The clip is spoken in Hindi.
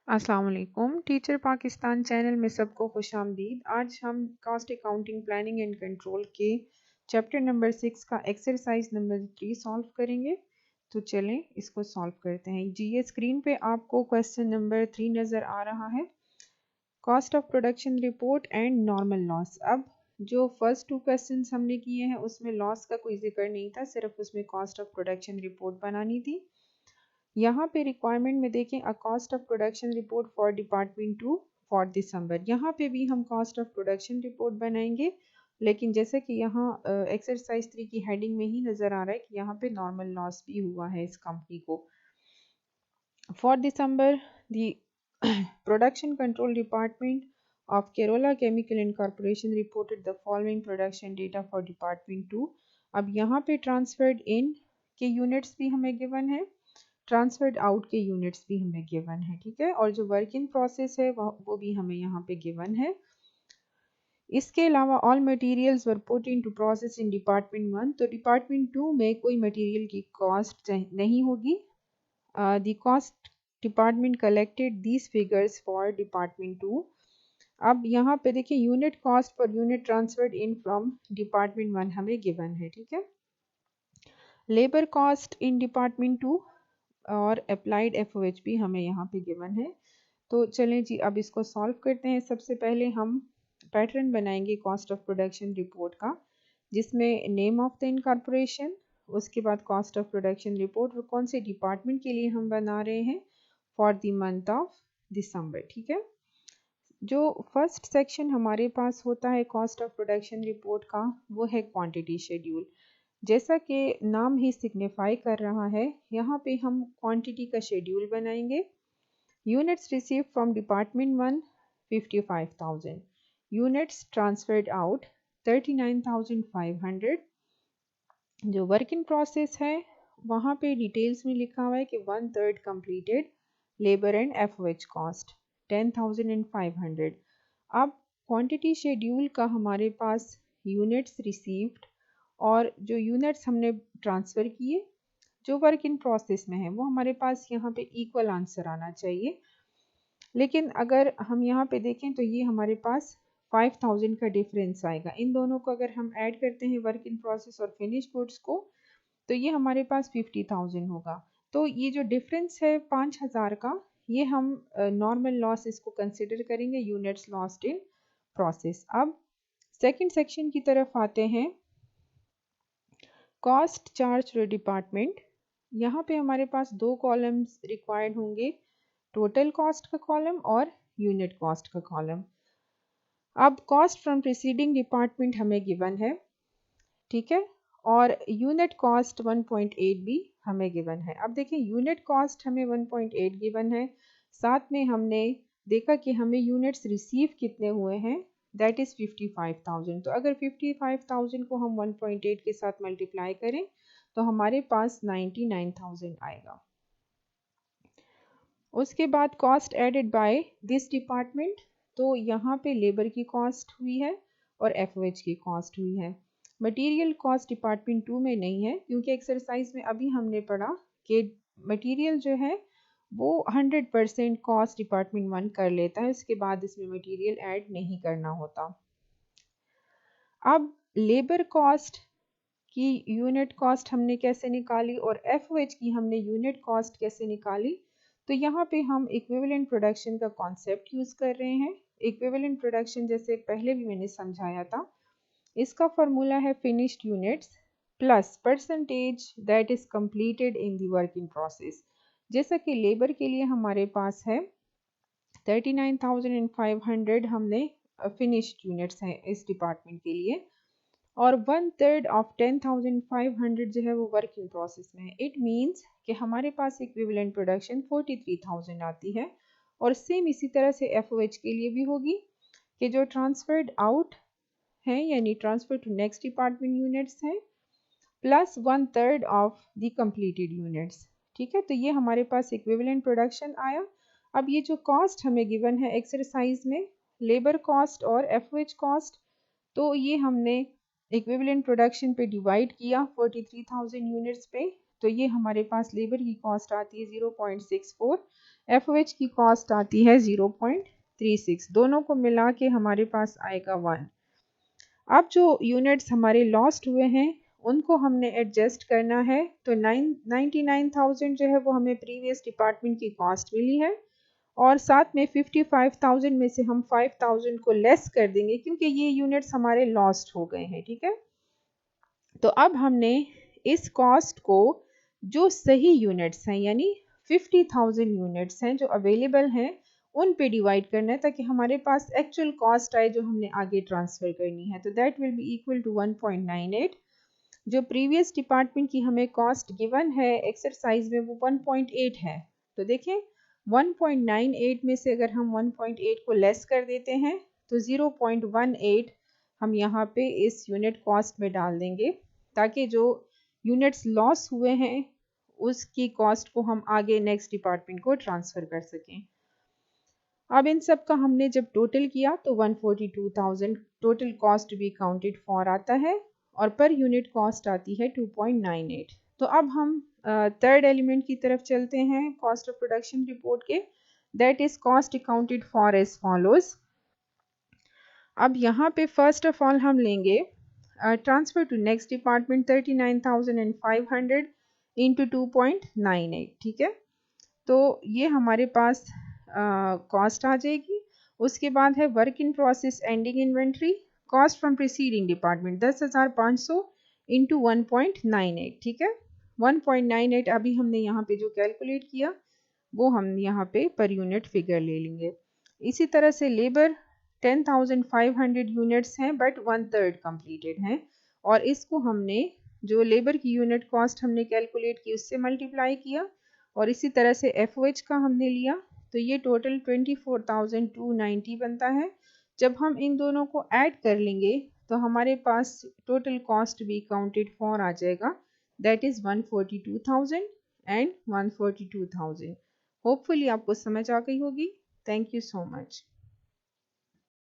अस्सलाम वालेकुम। टीचर पाकिस्तान चैनल में सबको खुश आमदीद। आज हम cost accounting planning and control के चैप्टर नंबर 6 का एक्सरसाइज नंबर 3 सॉल्व करेंगे। तो चलें इसको सॉल्व करते हैं। जी ये स्क्रीन पे आपको क्वेश्चन नंबर 3 नज़र आ रहा है, cost of production report and normal loss. अब जो फर्स्ट 2 क्वेश्चंस हमने किए हैं उसमें लॉस का कोई जिक्र नहीं था, सिर्फ उसमें कॉस्ट ऑफ प्रोडक्शन रिपोर्ट बनानी थी। यहाँ पे रिक्वायरमेंट में देखें a cost of production report for department 2 for December. यहाँ पे भी हम कॉस्ट ऑफ प्रोडक्शन रिपोर्ट बनाएंगे, लेकिन जैसे कि यहाँ एक्सरसाइज 3 की हेडिंग में ही नज़र आ रहा है कि यहाँ पे नॉर्मल लॉस भी हुआ है इस कंपनी को। For December the production control department of Kerola Chemical Incorporation reported the following production data for Department 2। अब यहाँ पे ट्रांसफर्ड इन के यूनिट्स भी हमें गिवन है, ट्रांसफर्ड आउट के यूनिट्स भी हमें गिवन है, ठीक है। और जो वर्क इन प्रोसेस है वो भी हमें यहाँ पे गिवन है। इसके अलावा all materials were put into process in department 1। तो डिपार्टमेंट 2 में कोई मटेरियल की कॉस्ट नहीं होगी। The cost department collected these figures for department 2। अब यहाँ पे देखिए unit cost per unit transferred in from department 1 हमें गिवन है, ठीक है। लेबर कॉस्ट इन डिपार्टमेंट 2 और अप्लाइड एफओएच भी हमें यहाँ पे गिवन है। तो चलें जी अब इसको सॉल्व करते हैं। सबसे पहले हम पैटर्न बनाएंगे कॉस्ट ऑफ प्रोडक्शन रिपोर्ट का, जिसमें नेम ऑफ द इनकॉर्पोरेशन, उसके बाद कॉस्ट ऑफ प्रोडक्शन रिपोर्ट और कौन से डिपार्टमेंट के लिए हम बना रहे हैं for the month of December, ठीक है। जो फर्स्ट सेक्शन हमारे पास होता है कॉस्ट ऑफ प्रोडक्शन रिपोर्ट का वो है क्वांटिटी शेड्यूल। जैसा कि नाम ही सिग्निफाई कर रहा है, यहाँ पे हम क्वांटिटी का शेड्यूल बनाएंगे। Units receive from department 1 55,000, units transferred out 39,500। जो वर्क इन प्रोसेस है वहाँ पे डिटेल्स में लिखा हुआ है कि 1/3 completed, labour and FOH cost 10,500। अब क्वांटिटी शेड्यूल का हमारे पास यूनिट्स रिसीव्ड और जो यूनिट्स हमने ट्रांसफ़र किए जो वर्क इन प्रोसेस में है वो हमारे पास यहाँ पे इक्वल आंसर आना चाहिए। लेकिन अगर हम यहाँ पे देखें तो ये हमारे पास 5,000 का डिफरेंस आएगा। इन दोनों को अगर हम ऐड करते हैं वर्क इन प्रोसेस और फिनिश गुड्स को तो ये हमारे पास 50,000 होगा। तो ये जो डिफरेंस है 5,000 का, ये हम नॉर्मल लॉस इसको कंसिडर करेंगे, यूनिट्स लॉस्ट इन प्रोसेस। अब सेकंड सेक्शन की तरफ आते हैं, कॉस्ट चार्ज टू डिपार्टमेंट। यहाँ पे हमारे पास 2 कॉलम्स रिक्वायर्ड होंगे, टोटल कॉस्ट का कॉलम और यूनिट कॉस्ट का कॉलम। अब कॉस्ट फ्रॉम प्रीसीडिंग डिपार्टमेंट हमें गिवन है, ठीक है, और यूनिट कॉस्ट 1.8 भी हमें गिवन है। अब देखिए यूनिट कॉस्ट हमें 1.8 गिवन है, साथ में हमने देखा कि हमें यूनिट्स रिसीव कितने हुए हैं, दैट इज़ 55,000। तो अगर 55,000 को हम 1.8 के साथ मल्टीप्लाई करें तो हमारे पास 99,000 आएगा। उसके बाद cost added by this department, तो यहाँ पे लेबर की कॉस्ट हुई है और एफओएच की कॉस्ट हुई है। मटेरियल कॉस्ट डिपार्टमेंट 2 में नहीं है, क्योंकि एक्सरसाइज में अभी हमने पढ़ा कि मटेरियल जो है वो 100% कॉस्ट डिपार्टमेंट 1 कर लेता है, उसके बाद इसमें मटेरियल ऐड नहीं करना होता। अब लेबर कॉस्ट की यूनिट कॉस्ट हमने कैसे निकाली और एफओएच की हमने यूनिट कॉस्ट कैसे निकाली, तो यहाँ पे हम इक्विवेलेंट प्रोडक्शन का कॉन्सेप्ट यूज़ कर रहे हैं। इक्विवेलेंट प्रोडक्शन जैसे पहले भी मैंने समझाया था, इसका फॉर्मूला है finished units plus percentage that is completed in the work in process. जैसा कि लेबर के लिए हमारे पास है 39,500 हमने फिनिश्ड यूनिट्स हैं इस डिपार्टमेंट के लिए, और 1/3 ऑफ 10,500 जो है वो वर्क इन प्रोसेस में है। इट मीन्स कि हमारे पास इक्विवेलेंट प्रोडक्शन 43,000 आती है। और सेम इसी तरह से एफओएच के लिए भी होगी कि जो ट्रांसफर्ड आउट है यानी transfer to next department units हैं plus 1/3 of the completed units, ठीक है। तो ये हमारे पास इक्विवेलेंट प्रोडक्शन आया। अब ये जो कॉस्ट हमें गिवन है एक्सरसाइज में, लेबर कॉस्ट और एफओएच कॉस्ट, तो ये हमने इक्विवेलेंट प्रोडक्शन पे डिवाइड किया 43,000 यूनिट्स पे, तो ये हमारे पास लेबर की कॉस्ट आती है 0.64 FOH की कॉस्ट आती है 0.36, दोनों को मिला के हमारे पास आएगा 1। अब जो यूनिट्स हमारे लॉस्ट हुए हैं उनको हमने एडजस्ट करना है, तो 99,000 जो है वो हमें प्रीवियस डिपार्टमेंट की कॉस्ट मिली है और साथ में 55,000 में से हम 5,000 को लेस कर देंगे क्योंकि ये यूनिट्स हमारे लॉस्ट हो गए हैं, ठीक है। तो अब हमने इस कॉस्ट को जो सही यूनिट्स हैं यानी 50,000 यूनिट्स हैं जो अवेलेबल हैं उन पे डिवाइड करना है ताकि हमारे पास एक्चुअल कॉस्ट आए जो हमने आगे ट्रांसफ़र करनी है। तो that will be equal to 1.98। जो प्रीवियस डिपार्टमेंट की हमें कॉस्ट गिवन है एक्सरसाइज में वो 1.8 है। तो देखें 1.98 में से अगर हम 1.8 को लेस कर देते हैं तो 0.18 हम यहाँ पे इस यूनिट कॉस्ट में डाल देंगे ताकि जो यूनिट्स लॉस हुए हैं उसकी कॉस्ट को हम आगे नेक्स्ट डिपार्टमेंट को ट्रांसफ़र कर सकें। अब इन सब का हमने जब टोटल किया तो 142,000 टोटल कॉस्ट भी काउंटेड फॉर आता है और पर यूनिट कॉस्ट आती है 2.98। तो अब हम थर्ड एलिमेंट की तरफ चलते हैं कॉस्ट ऑफ प्रोडक्शन रिपोर्ट के, that is cost accounted for as follows. अब यहाँ पे फर्स्ट ऑफ ऑल हम लेंगे transfer to next department 39,500 into 2.98, ठीक है। तो ये हमारे पास कॉस्ट आ जाएगी। उसके बाद है work in process ending inventory, cost from preceding department 10,500 into 1.98, ठीक है। 1.98 अभी हमने यहाँ पे जो कैलकुलेट किया वो हम यहाँ पे पर यूनिट फिगर ले लेंगे। इसी तरह से लेबर 10,500 यूनिट्स हैं बट 1/3 कंप्लीटेड हैं और इसको हमने जो लेबर की यूनिट कॉस्ट हमने कैलकुलेट की उससे मल्टीप्लाई किया और इसी तरह से FOH का हमने लिया तो ये टोटल 24,290 बनता है। जब हम इन दोनों को ऐड कर लेंगे तो हमारे पास टोटल कॉस्ट भी काउंटेड फॉर आ जाएगा, दैट इज़ 142,000 एंड 142,000। होपफुली आपको समझ आ गई होगी। Thank you so much.